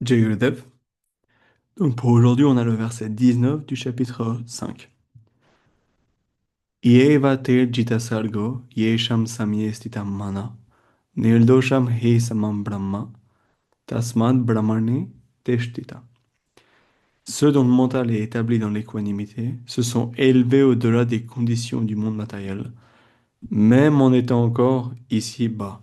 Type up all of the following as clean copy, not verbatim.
Dev. Donc pour aujourd'hui, on a le verset 19 du chapitre 5. Ieva te jita sargo, yesham samye stitam mana, nirdosham he samam brahma, tasmad brahmane teshtita. Ceux dont le mental est établi dans l'équanimité se sont élevés au-delà des conditions du monde matériel, même en étant encore ici-bas.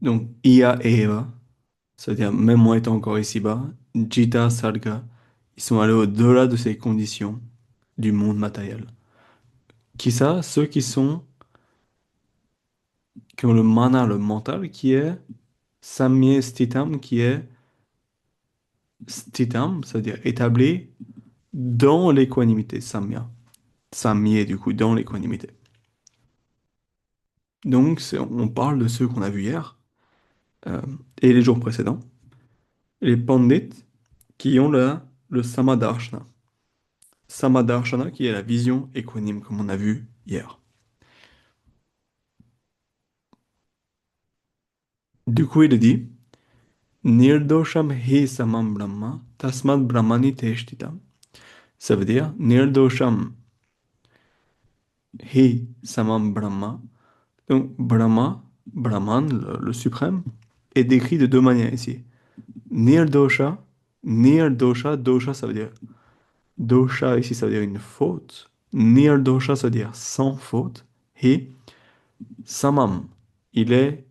Donc, Ia et Eva, c'est-à-dire même en étant encore ici-bas, Jita Sarga, ils sont allés au-delà de ces conditions du monde matériel. Qui ça? Ceux qui ont le mana, le mental, qui est Samye Stitam, qui est Stitam, c'est-à-dire établi dans l'équanimité, Samya. Samye, du coup, dans l'équanimité. Donc, on parle de ceux qu'on a vus hier euh, et les jours précédents, les pandits qui ont le Samadarshana. Samadarshana, qui est la vision équanime, comme on a vu hier. Du coup, il dit Nirdosham hi samam brahma, tasmad brahmani teshtita. Ça veut dire Nirdosham hi samam brahma. Donc, Brahma, Brahman, le suprême, est décrit de deux manières ici. Nirdosha, Nirdosha, dosha, ça veut dire dosha ici, ça veut dire une faute. Nirdosha, ça veut dire sans faute. Hi samam, il est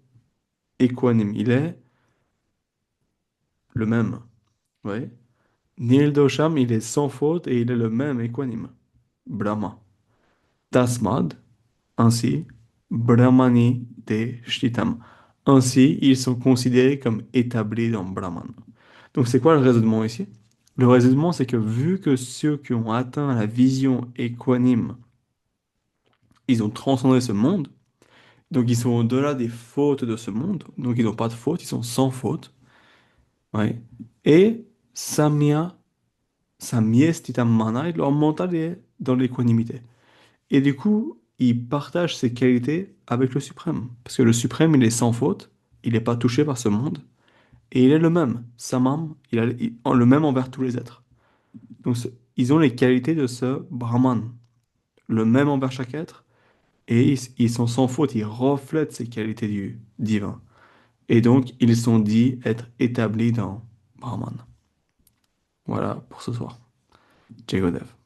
équanime, il est le même. Oui. Nirdosham, il est sans faute et il est le même équanime. Brahma. Tasmad, ainsi, Brahmani te Shritam. Ainsi, ils sont considérés comme établis dans Brahman. Donc, c'est quoi le raisonnement ici? Le raisonnement, c'est que vu que ceux qui ont atteint la vision équanime, ils ont transcendé ce monde, donc ils sont au-delà des fautes de ce monde, donc ils n'ont pas de faute, ils sont sans faute. Ouais. Et Samya, Samyestitam Mana, et leur mental est dans l'équanimité. Et du coup, il partage ses qualités avec le suprême. Parce que le suprême, il est sans faute, il n'est pas touché par ce monde, et il est le même. Samam, le même envers tous les êtres. Donc, ils ont les qualités de ce Brahman, le même envers chaque être, et ils sont sans faute, ils reflètent ces qualités du divin. Et donc, ils sont dits être établis dans Brahman. Voilà pour ce soir. Jai Gurudev.